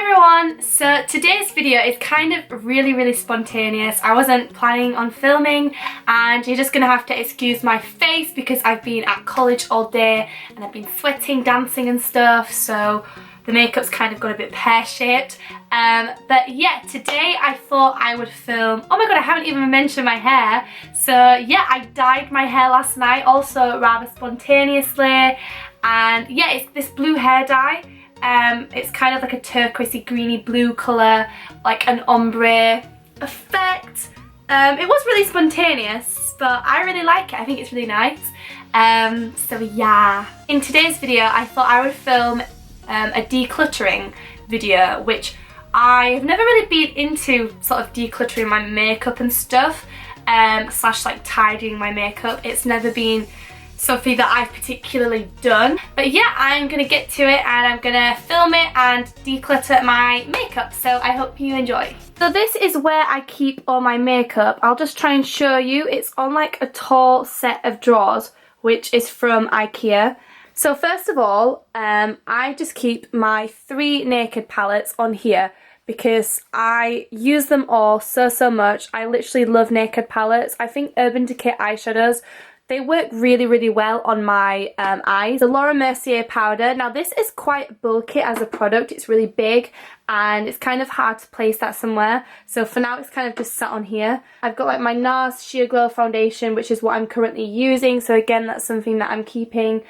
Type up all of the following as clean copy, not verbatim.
Hi everyone! So today's video is kind of really spontaneous. I wasn't planning on filming and you're just gonna have to excuse my face because I've been at college all day and I've been sweating, dancing and stuff, so the makeup's kind of got a bit pear-shaped. But yeah, today I thought I would film. Oh my god, I haven't even mentioned my hair. So yeah, I dyed my hair last night, also rather spontaneously, and yeah, it's this blue hair dye. It's kind of like a turquoisey greeny blue colour, like an ombre effect. It was really spontaneous, but I really like it. I think it's really nice. So yeah, in today's video I thought I would film a decluttering video, which I've never really been into, sort of decluttering my makeup and stuff, slash like tidying my makeup. It's never been something that I've particularly done. But yeah, I'm gonna get to it and I'm gonna film it and declutter my makeup, so I hope you enjoy. So this is where I keep all my makeup. I'll just try and show you. It's on like a tall set of drawers, which is from IKEA. So first of all, I just keep my 3 naked palettes on here because I use them all so much. I literally love naked palettes. I think Urban Decay eyeshadows, they work really well on my eyes. The Laura Mercier powder, now this is quite bulky as a product. It's really big and it's kind of hard to place that somewhere. So for now it's kind of just sat on here. I've got like my NARS Sheer Glow foundation, which is what I'm currently using. So again, that's something that I'm keeping.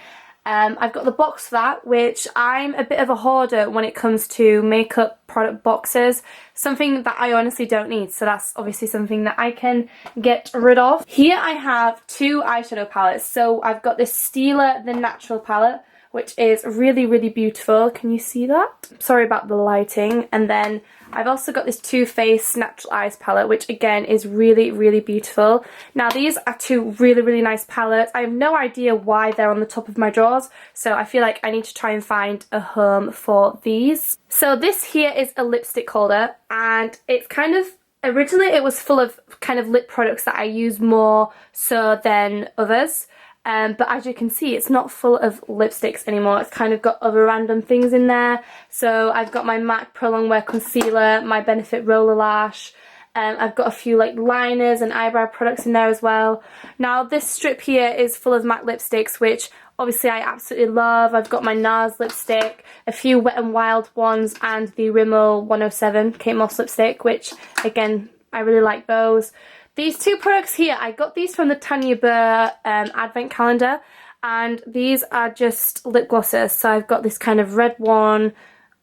I've got the box for that, which I'm a bit of a hoarder when it comes to makeup product boxes. Something that I honestly don't need, so that's obviously something that I can get rid of. Here I have 2 eyeshadow palettes. So I've got this Stila The Natural palette, which is really beautiful. Can you see that? Sorry about the lighting. And then I've also got this Too Faced Natural Eyes palette, which again is really beautiful. Now these are 2 really nice palettes. I have no idea why they're on the top of my drawers, so I feel like I need to try and find a home for these. So this here is a lipstick holder, and it's kind of, originally it was full of kind of lip products that I use more so than others. But as you can see, it's not full of lipsticks anymore. It's kind of got other random things in there. So I've got my MAC Pro Longwear Concealer, my Benefit Roller Lash. I've got a few like liners and eyebrow products in there as well. Now this strip here is full of MAC lipsticks, which obviously I absolutely love. I've got my NARS lipstick, a few Wet n Wild ones, and the Rimmel 107 Kate Moss lipstick, which again, I really like those. These 2 products here, I got these from the Tanya Burr advent calendar, and these are just lip glosses. So I've got this kind of red one,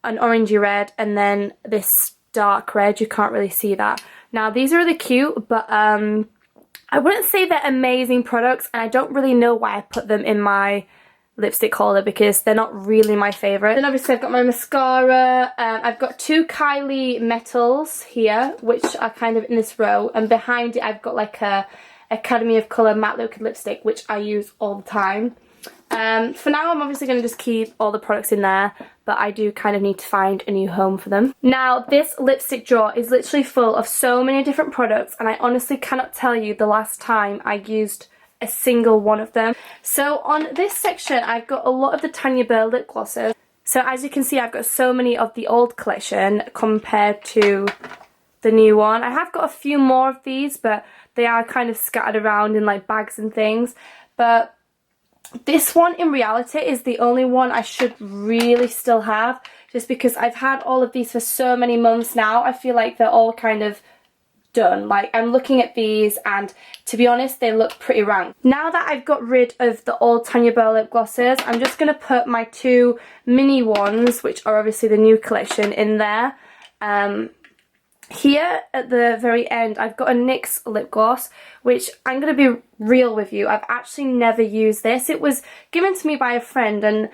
an orangey red, and then this dark red. You can't really see that. Now these are really cute, but I wouldn't say they're amazing products, and I don't really know why I put them in my lipstick holder because they're not really my favourite. Then obviously I've got my mascara. I've got 2 Kylie Metals here, which are kind of in this row, and behind it I've got like a Academy of Colour matte liquid lipstick, which I use all the time. For now I'm obviously going to just keep all the products in there, but I do kind of need to find a new home for them. Now this lipstick drawer is literally full of so many different products, and I honestly cannot tell you the last time I used a single one of them. So on this section I've got a lot of the Tanya Burr lip glosses. So as you can see, I've got so many of the old collection compared to the new one. I have got a few more of these, but they are kind of scattered around in like bags and things. But this one in reality is the only one I should really still have, just because I've had all of these for so many months now. I feel like they're all kind of done. Like, I'm looking at these and to be honest, they look pretty rank. Now that I've got rid of the old Tanya Burr lip glosses, I'm just going to put my 2 mini ones, which are obviously the new collection, in there. Here at the very end I've got a NYX lip gloss, which I'm going to be real with you, I've actually never used this. It was given to me by a friend, and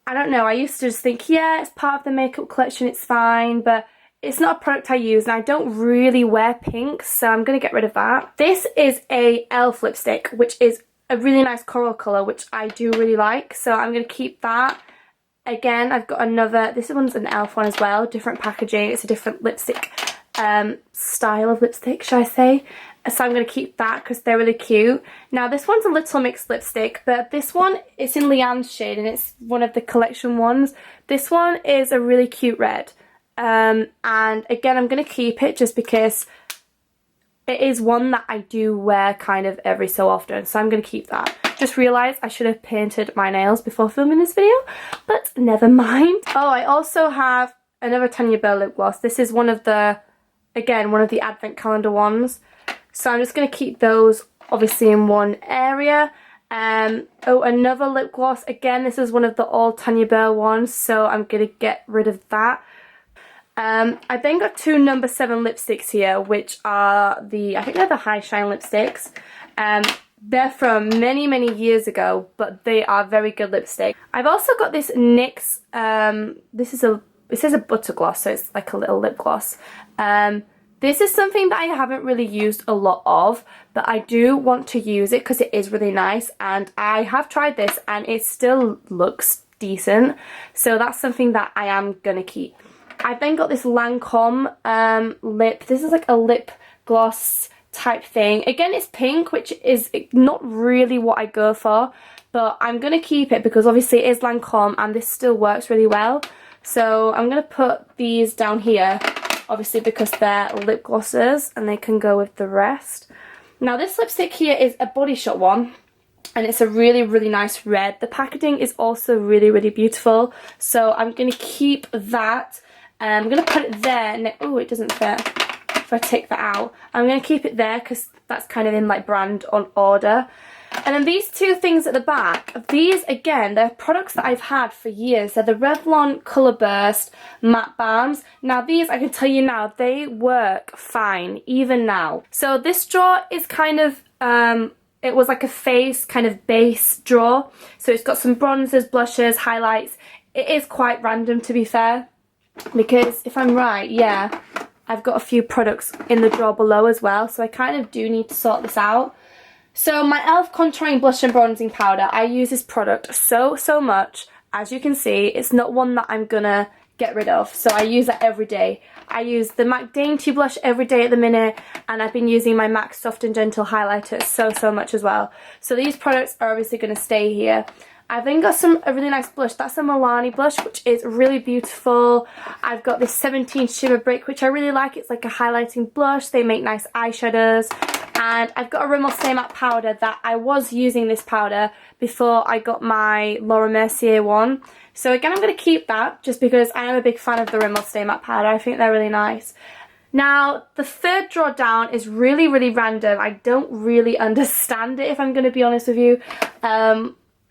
I don't know, I used to just think, yeah, it's part of the makeup collection, it's fine, but it's not a product I use, and I don't really wear pink, so I'm going to get rid of that. This is a e.l.f. lipstick, which is a really nice coral colour, which I do really like, so I'm going to keep that. Again, I've got another, this one's an e.l.f. one as well, different packaging, it's a different lipstick style of lipstick, should I say. So I'm going to keep that because they're really cute. Now this one's a Little Mix lipstick, but this one is in Leanne's shade and it's one of the collection ones. This one is a really cute red. And again, I'm going to keep it just because it is one that I do wear kind of every so often, so I'm going to keep that. Just realised I should have painted my nails before filming this video, but never mind. Oh, I also have another Tanya Burr lip gloss. This is one of the, again, one of the advent calendar ones. So I'm just going to keep those obviously in one area. Oh, another lip gloss. Again, this is one of the old Tanya Burr ones, so I'm going to get rid of that. I then got two number 7 lipsticks here, which are the, I think they're the High Shine lipsticks. They're from many, many years ago, but they are very good lipstick. I've also got this NYX, it says a butter gloss, so it's like a little lip gloss. This is something that I haven't really used a lot of, but I do want to use it because it is really nice, and I have tried this and it still looks decent, so that's something that I am gonna keep. I've then got this Lancome lip. This is like a lip gloss type thing. Again, it's pink, which is not really what I go for, but I'm going to keep it because obviously it is Lancome and this still works really well. So I'm going to put these down here, obviously because they're lip glosses and they can go with the rest. Now this lipstick here is a Body Shop one, and it's a really, really nice red. The packaging is also really, really beautiful, so I'm going to keep that. I'm going to put it there. Oh, it doesn't fit if I take that out. I'm going to keep it there because that's kind of in like brand on order. And then these two things at the back, these again, they're products that I've had for years. They're the Revlon Colour Burst Matte Balms. Now these, I can tell you now, they work fine, even now. So this drawer is kind of, it was like a face kind of base drawer. So it's got some bronzers, blushes, highlights. It is quite random, to be fair, because if I'm right, yeah, I've got a few products in the drawer below as well, so I kind of do need to sort this out. So my e.l.f. Contouring Blush and Bronzing Powder, I use this product so much. As you can see, it's not one that I'm gonna get rid of, so I use that every day. I use the MAC Dainty Blush every day at the minute, and I've been using my MAC Soft and Gentle highlighter so much as well. So these products are obviously gonna stay here. I've then got a really nice blush. That's a Milani blush, which is really beautiful. I've got this 17 Shimmer Brick, which I really like. It's like a highlighting blush. They make nice eyeshadows. And I've got a Rimmel Stay Matte powder that I was using this powder before I got my Laura Mercier one. So again, I'm going to keep that just because I am a big fan of the Rimmel Stay Matte powder. I think they're really nice. Now, the third drawer down is really random. I don't really understand it, if I'm going to be honest with you.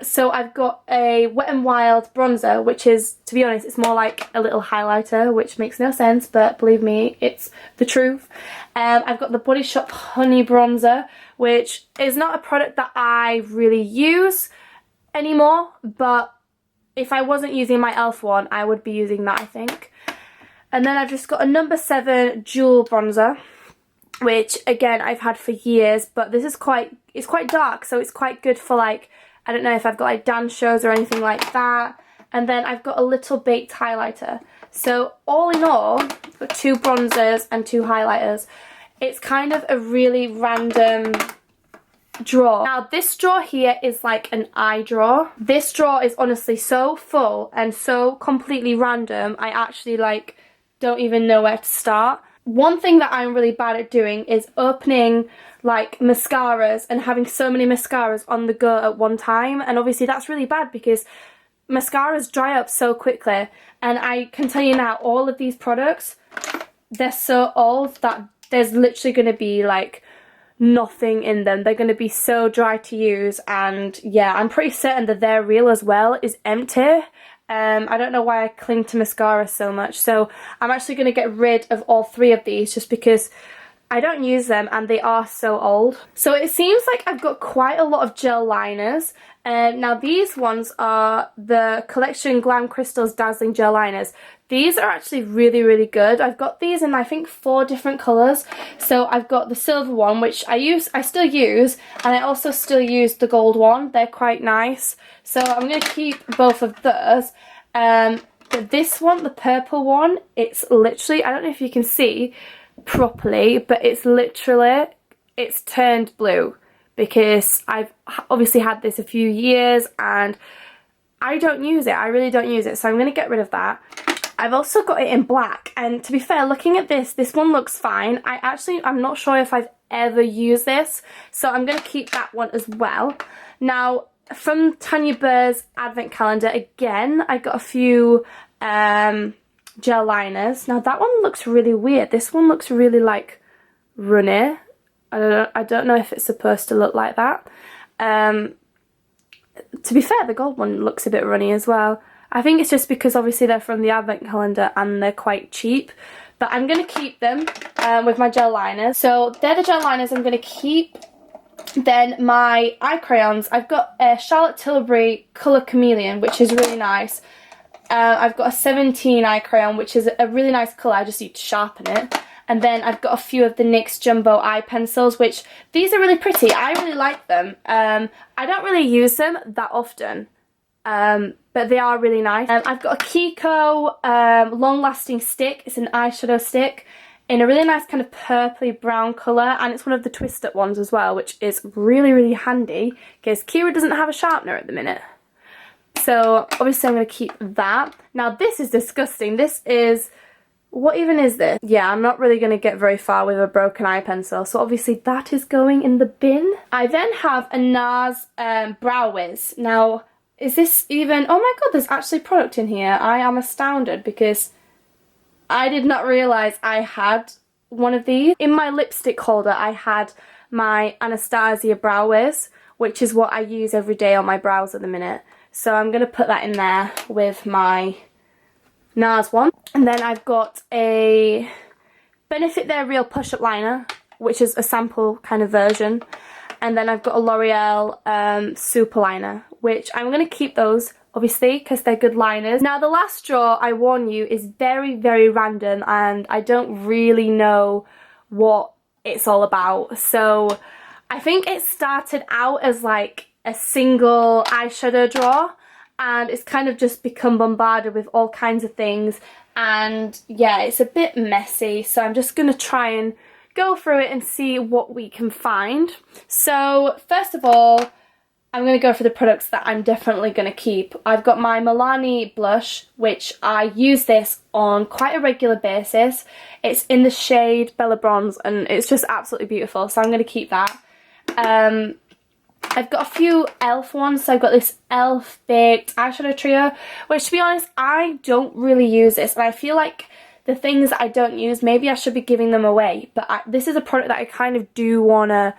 So I've got a Wet n Wild bronzer, which is, to be honest, it's more like a little highlighter, which makes no sense, but believe me, it's the truth. I've got the Body Shop Honey bronzer, which is not a product that I really use anymore, but if I wasn't using my e.l.f. one, I would be using that, I think. And then I've just got a number 7 Jewel bronzer, which again I've had for years, but this is it's quite dark, so it's quite good for like, I don't know if I've got like dance shows or anything like that. And then I've got a Little Baked highlighter. So all in all, I've got 2 bronzers and 2 highlighters. It's kind of a really random drawer. Now this drawer here is like an eye drawer. This drawer is honestly so full and so completely random, I actually like don't even know where to start. One thing that I'm really bad at doing is opening like mascaras and having so many mascaras on the go at one time, and obviously that's really bad because mascaras dry up so quickly, and I can tell you now, all of these products, they're so old that there's literally going to be like nothing in them. They're going to be so dry to use, and yeah, I'm pretty certain that their reel as well is empty. I don't know why I cling to mascara so much, so I'm actually going to get rid of all 3 of these just because I don't use them and they are so old. So it seems like I've got quite a lot of gel liners. Now these ones are the Collection Glam Crystals Dazzling Gel Liners. These are actually really good. I've got these in I think 4 different colours. So I've got the silver one, which I still use, and I also still use the gold one. They're quite nice. So I'm going to keep both of those. But this one, the purple one, it's literally, I don't know if you can see properly, but it's turned blue because I've obviously had this a few years and I don't use it. I really don't use it, so I'm going to get rid of that. I've also got it in black, and to be fair, looking at this one looks fine. I'm not sure if I've ever used this, so I'm going to keep that one as well. Now, from Tanya Burr's advent calendar, again, I got a few gel liners. Now, that one looks really weird. This one looks really, like, runny. I don't know if it's supposed to look like that. To be fair, the gold one looks a bit runny as well. I think it's just because obviously they're from the advent calendar and they're quite cheap. But I'm going to keep them with my gel liners. So they're the gel liners I'm going to keep. Then my eye crayons. I've got a Charlotte Tilbury Colour Chameleon, which is really nice. I've got a 17 eye crayon, which is a really nice colour. I just need to sharpen it. And then I've got a few of the NYX Jumbo eye pencils, which these are really pretty. I really like them. I don't really use them that often. But they are really nice. I've got a Kiko long-lasting stick. It's an eyeshadow stick in a really nice kind of purpley brown colour, and it's one of the twist-up ones as well, which is really, really handy because Kiera doesn't have a sharpener at the minute. So obviously I'm going to keep that. Now this is disgusting. This is... what even is this? Yeah, I'm not really going to get very far with a broken eye pencil, so obviously that is going in the bin. I then have a NARS Brow Wiz. Now, is this even... oh my god, there's actually product in here. I am astounded because I did not realise I had one of these. In my lipstick holder, I had my Anastasia Brow Wiz, which is what I use every day on my brows at the minute. So I'm going to put that in there with my NARS one. And then I've got a Benefit Their Real Push-Up Liner, which is a sample kind of version. And then I've got a L'Oreal Super Liner, which I'm going to keep those, obviously, because they're good liners. Now, the last draw, I warn you, is very, very random, and I don't really know what it's all about. So I think it started out as like a single eyeshadow draw, and it's kind of just become bombarded with all kinds of things, and yeah, it's a bit messy, so I'm just going to try and go through it and see what we can find. So first of all, I'm going to go for the products that I'm definitely going to keep. I've got my Milani blush, which I use this on quite a regular basis. It's in the shade Bella Bronze, and it's just absolutely beautiful, so I'm going to keep that. I've got a few e.l.f. ones, so I've got this e.l.f. Baked Eyeshadow Trio, which to be honest, I don't really use this, and I feel like the things that I don't use, maybe I should be giving them away, but this is a product that I kind of do want to,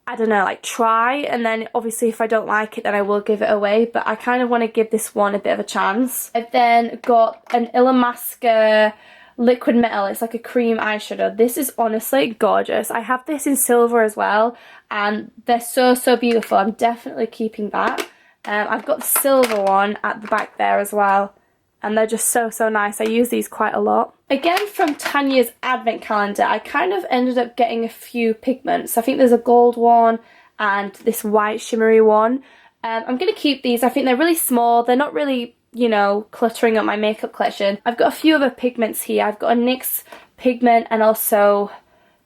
I don't know, like try, and then obviously if I don't like it, then I will give it away, but I kind of want to give this one a bit of a chance. I've then got an Illamasqua Liquid Metal. It's like a cream eyeshadow. This is honestly gorgeous. I have this in silver as well, and they're so, so beautiful. I'm definitely keeping that. I've got the silver one at the back there as well, and they're just so, so nice. I use these quite a lot. Again, from Tanya's advent calendar, I kind of ended up getting a few pigments. I think there's a gold one and this white shimmery one. I'm going to keep these. I think they're really small. They're not really, you know, cluttering up my makeup collection. I've got a few other pigments here. I've got a NYX pigment and also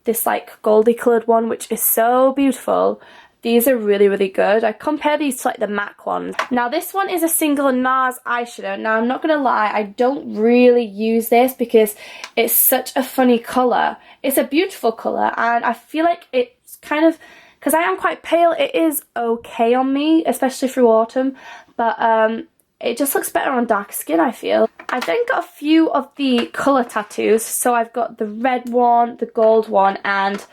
this like goldy coloured one, which is so beautiful. These are really, really good. I compare these to like the MAC ones. Now this one is a single NARS eyeshadow. Now I'm not going to lie, I don't really use this because it's such a funny colour. It's a beautiful colour, and I feel like it's kind of, because I am quite pale, it is okay on me, especially through autumn, but it just looks better on dark skin, I feel. I've then got a few of the colour tattoos. So I've got the red one, the gold one, and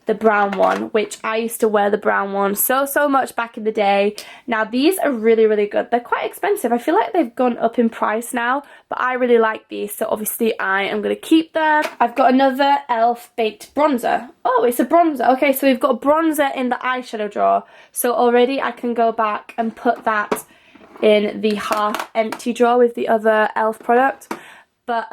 the brown one, which I used to wear the brown one so much back in the day. Now these are really, really good. They're quite expensive. I feel like they've gone up in price now, but I really like these, so obviously I am going to keep them. I've got another e.l.f. Baked bronzer. Oh, it's a bronzer. Okay, so we've got a bronzer in the eyeshadow drawer, so already I can go back and put that in the half empty drawer with the other e.l.f. product. But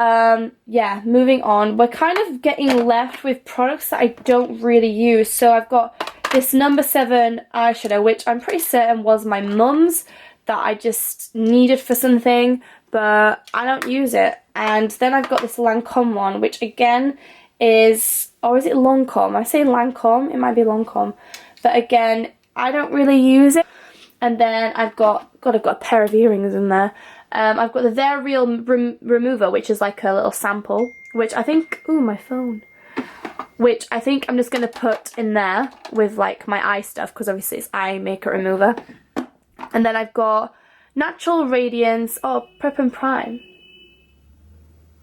yeah, moving on, we're kind of getting left with products that I don't really use. So I've got this number 7 eyeshadow, which I'm pretty certain was my mum's, that I just needed for something, but I don't use it. And then I've got this Lancome one, which again is, or is it Lancome? I say Lancome, it might be Lancome, but again, I don't really use it. And then I've got a pair of earrings in there. I've got the They're Real remover, which is like a little sample, which I think, ooh, my phone, which I think I'm just going to put in there with like my eye stuff, because obviously it's eye makeup remover. And then I've got Natural Radiance, oh, Prep and Prime.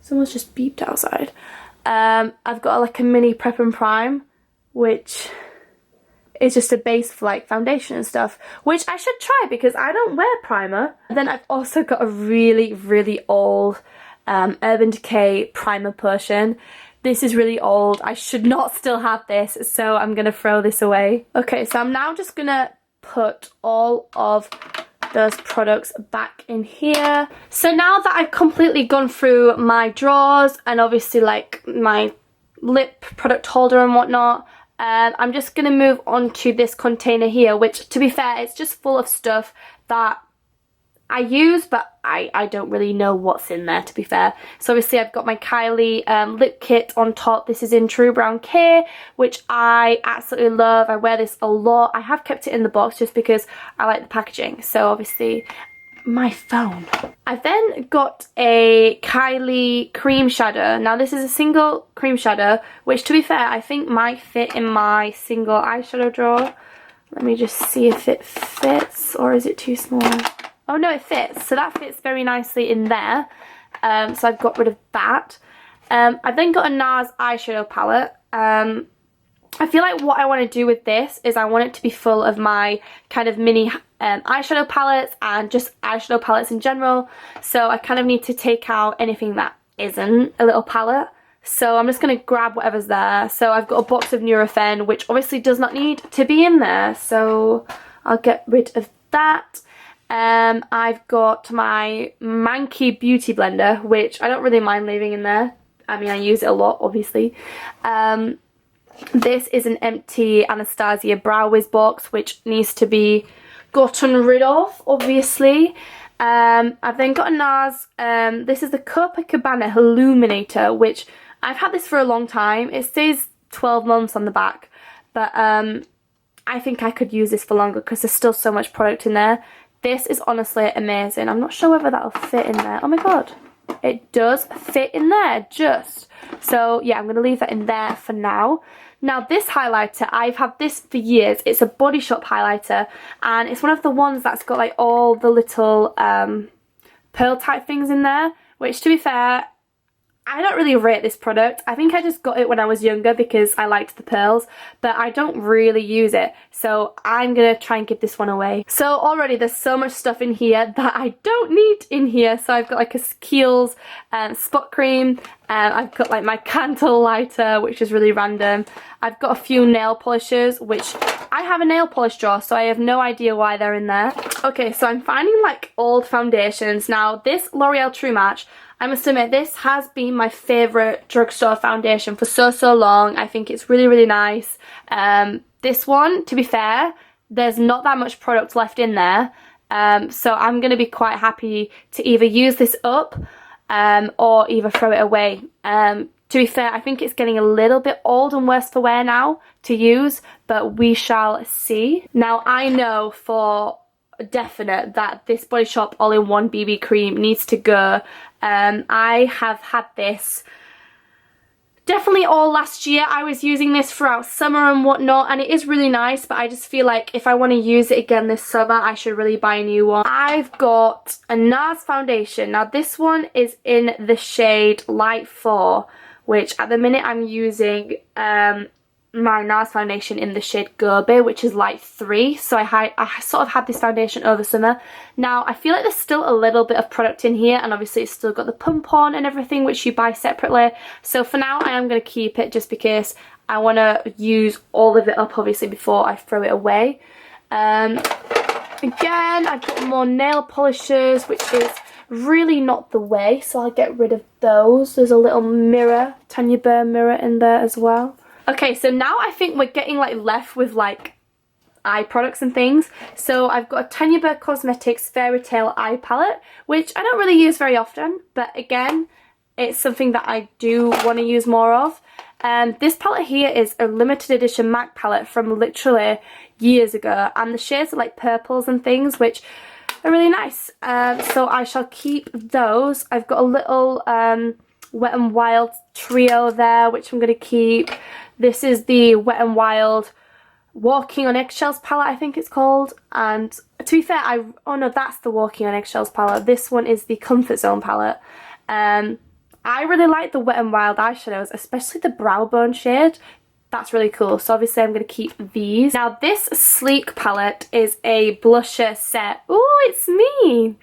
Someone's just beeped outside. I've got like a mini Prep and Prime, which is just a base for like foundation and stuff, which I should try because I don't wear primer. Then I've also got a really, really old Urban Decay primer potion. This is really old. I should not still have this, so I'm gonna throw this away. Okay, so I'm now just gonna put all of those products back in here. So now that I've completely gone through my drawers and obviously like my lip product holder and whatnot, I'm just going to move on to this container here, which to be fair, it's just full of stuff that I use, but I don't really know what's in there, to be fair. So obviously I've got my Kylie lip kit on top. This is in True Brown K, which I absolutely love. I wear this a lot. I have kept it in the box just because I like the packaging. So obviously my phone. I've then got a Kylie cream shadow. Now this is a single cream shadow, which to be fair, I think might fit in my single eyeshadow drawer. Let me just see if it fits, or is it too small? Oh no, it fits. So that fits very nicely in there. So I've got rid of that. I've then got a NARS eyeshadow palette. I feel like what I want to do with this is I want it to be full of my kind of mini eyeshadow palettes and just eyeshadow palettes in general. So I kind of need to take out anything that isn't a little palette. So I'm just going to grab whatever's there. So I've got a box of Nurofen, which obviously does not need to be in there. So I'll get rid of that. I've got my Manky Beauty Blender, which I don't really mind leaving in there. I mean, I use it a lot, obviously. This is an empty Anastasia Brow Wiz box, which needs to be gotten rid of, obviously. I've then got a NARS, this is the Copacabana Illuminator, which I've had this for a long time. It says 12 months on the back, but I think I could use this for longer because there's still so much product in there. This is honestly amazing. I'm not sure whether that'll fit in there. Oh my god, it does fit in there, just. So yeah, I'm going to leave that in there for now. Now this highlighter, I've had this for years. It's a Body Shop highlighter, and it's one of the ones that's got like all the little pearl type things in there, which to be fair, I don't really rate this product. I think I just got it when I was younger because I liked the pearls, but I don't really use it. So I'm going to try and give this one away. So already there's so much stuff in here that I don't need in here. So I've got like a Kiehl's spot cream. I've got like my candle lighter, which is really random. I've got a few nail polishes, which I have a nail polish drawer, so I have no idea why they're in there. Okay, so I'm finding like old foundations. Now this L'Oreal True Match, I must admit, this has been my favourite drugstore foundation for so long. I think it's really, really nice. This one, to be fair, there's not that much product left in there. So I'm going to be quite happy to either use this up or either throw it away. To be fair, I think it's getting a little bit old and worse for wear now to use, but we shall see. Now, I know for definite that this Body Shop all-in-one BB cream needs to go. I have had this definitely all last year. I was using this throughout summer and whatnot, and it is really nice, but I just feel like if I want to use it again this summer, I should really buy a new one. I've got a NARS foundation. Now this one is in the shade Light 4, which at the minute I'm using my NARS foundation in the shade Gobi, which is Light 3. So I sort of had this foundation over summer. Now I feel like there's still a little bit of product in here, and obviously it's still got the pump on and everything, which you buy separately. So for now I am going to keep it just because I want to use all of it up obviously before I throw it away. Again, I've got more nail polishes, which is really not the way, so I'll get rid of those. There's a little mirror, Tanya Burr mirror in there as well. Okay, so now I think we're getting like left with like eye products and things. So I've got a Tanya Burr Cosmetics Fairy Tale Eye Palette, which I don't really use very often, but again, it's something that I do want to use more of. This palette here is a limited edition MAC palette from literally years ago, and the shades are like purples and things, which are really nice. So I shall keep those. I've got a little Wet n Wild trio there, which I'm going to keep. This is the Wet n Wild Walking on Eggshells palette, I think it's called. And to be fair, oh no, that's the Walking on Eggshells palette. This one is the Comfort Zone palette. I really like the Wet n Wild eyeshadows, especially the brow bone shade. That's really cool. So obviously I'm going to keep these. Now this Sleek palette is a blusher set. Ooh, it's me!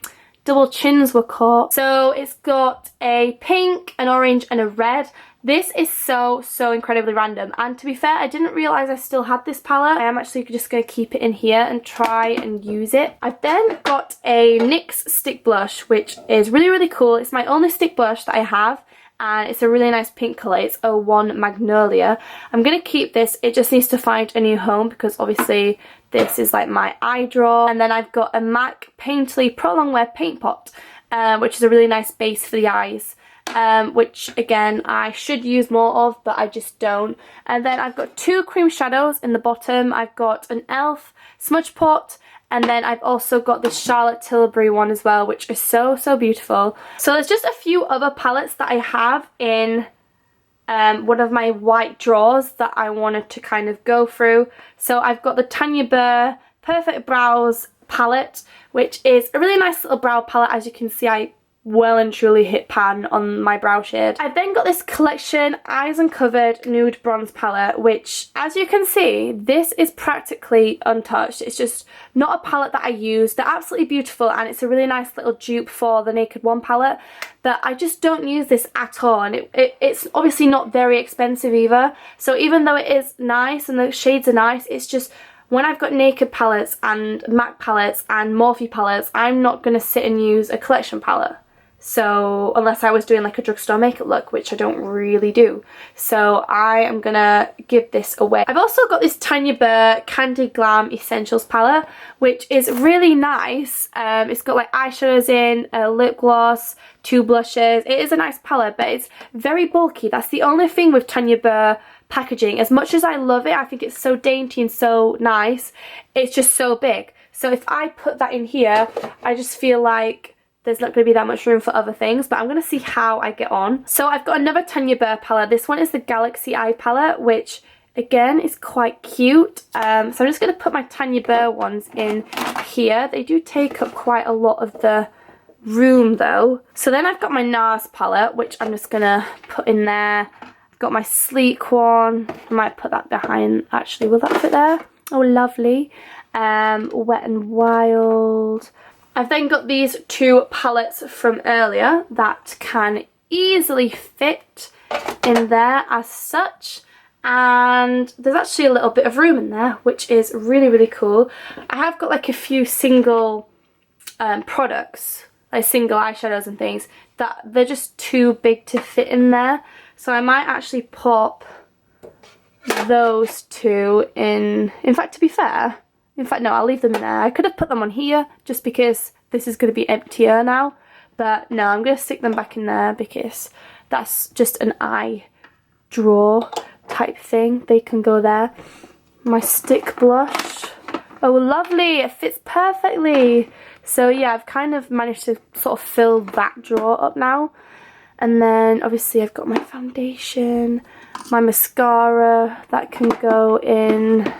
Double chins were caught. So it's got a pink, an orange and a red. This is so incredibly random, and to be fair, I didn't realise I still had this palette. I am actually just going to keep it in here and try and use it. I've then got a NYX stick blush, which is really cool. It's my only stick blush that I have, and it's a really nice pink colour. It's 01 Magnolia. I'm going to keep this. It just needs to find a new home because obviously this is like my eye draw. And then I've got a MAC Painterly Pro Longwear Paint Pot, which is a really nice base for the eyes. Which again I should use more of, but I just don't. And then I've got two cream shadows in the bottom. I've got an e.l.f. smudge pot, and then I've also got this Charlotte Tilbury one as well, which is so beautiful. So there's just a few other palettes that I have in one of my white drawers that I wanted to kind of go through. So I've got the Tanya Burr Perfect Brows palette, which is a really nice little brow palette. As you can see, I well and truly hit pan on my brow shade. I've then got this Collection Eyes Uncovered Nude Bronze palette, which as you can see, this is practically untouched. It's just not a palette that I use. They're absolutely beautiful, and it's a really nice little dupe for the Naked One palette, but I just don't use this at all, and it's obviously not very expensive either. So even though it is nice and the shades are nice, it's just when I've got Naked palettes and MAC palettes and Morphe palettes, I'm not going to sit and use a Collection palette. So unless I was doing like a drugstore makeup look, which I don't really do. So I am gonna give this away. I've also got this Tanya Burr Candy Glam Essentials palette, which is really nice. It's got like eyeshadows in, a lip gloss, two blushes. It is a nice palette, but it's very bulky. That's the only thing with Tanya Burr packaging. As much as I love it, I think it's so dainty and so nice, it's just so big. So if I put that in here, I just feel like there's not going to be that much room for other things, but I'm going to see how I get on. So I've got another Tanya Burr palette. This one is the Galaxy Eye palette, which again is quite cute. So I'm just going to put my Tanya Burr ones in here. They do take up quite a lot of the room though. So then I've got my NARS palette, which I'm just going to put in there. I've got my Sleek one. I might put that behind. Actually, will that fit there? Oh, lovely. Wet n Wild. I've then got these two palettes from earlier that can easily fit in there as such, and there's actually a little bit of room in there, which is really cool. I have got like a few single products, like single eyeshadows and things, that they're just too big to fit in there, so I might actually pop those two in. In fact, to be fair, no, I'll leave them there. I could have put them on here just because this is going to be emptier now. But no, I'm going to stick them back in there because that's just an eye draw type thing. They can go there. My stick blush. Oh, lovely. It fits perfectly. So yeah, I've kind of managed to sort of fill that drawer up now. And then obviously I've got my foundation, my mascara. That can go in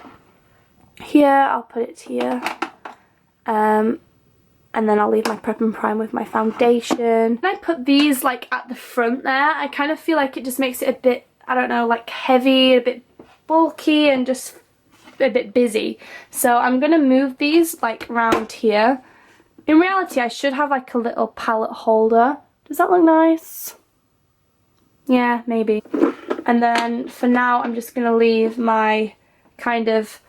here. I'll put it here, and then I'll leave my prep and prime with my foundation. And I put these like at the front there. I kind of feel like it just makes it a bit, I don't know, like heavy, a bit bulky and just a bit busy. So I'm gonna move these like around here. In reality, I should have like a little palette holder. Does that look nice? Yeah, maybe. And then for now, I'm just gonna leave my kind of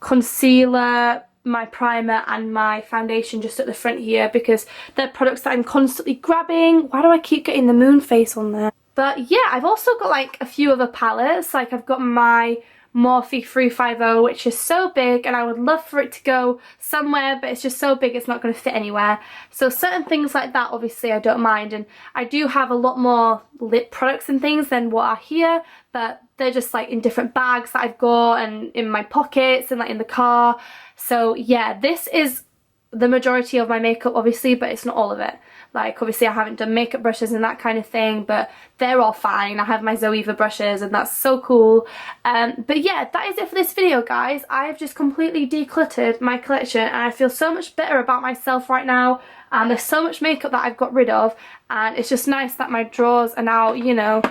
concealer, my primer and my foundation just at the front here because they're products that I'm constantly grabbing. Why do I keep getting the moon face on there? But yeah, I've also got like a few other palettes. Like I've got my Morphe 350, which is so big and I would love for it to go somewhere, but it's just so big it's not going to fit anywhere. So certain things like that obviously I don't mind, and I do have a lot more lip products and things than what are here, but they're just like in different bags that I've got and in my pockets and like in the car. So yeah, this is the majority of my makeup obviously, but it's not all of it. Like obviously I haven't done makeup brushes and that kind of thing, but they're all fine. I have my Zoeva brushes and that's so cool. But yeah, that is it for this video, guys. I have just completely decluttered my collection and I feel so much better about myself right now. And there's so much makeup that I've got rid of, and it's just nice that my drawers are now, you know,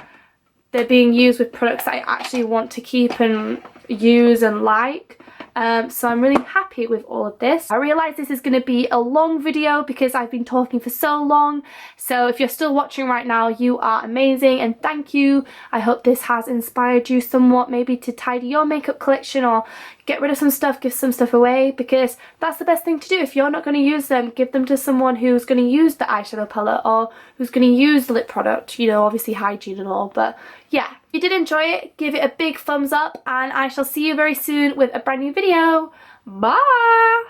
they're being used with products that I actually want to keep and use and like. So I'm really happy with all of this. I realise this is going to be a long video because I've been talking for so long. So if you're still watching right now, you are amazing and thank you. I hope this has inspired you somewhat, maybe to tidy your makeup collection or get rid of some stuff, give some stuff away, because that's the best thing to do. If you're not going to use them, give them to someone who's going to use the eyeshadow palette or who's going to use the lip product, you know, obviously hygiene and all. But yeah, if you did enjoy it, give it a big thumbs up and I shall see you very soon with a brand new video. Bye!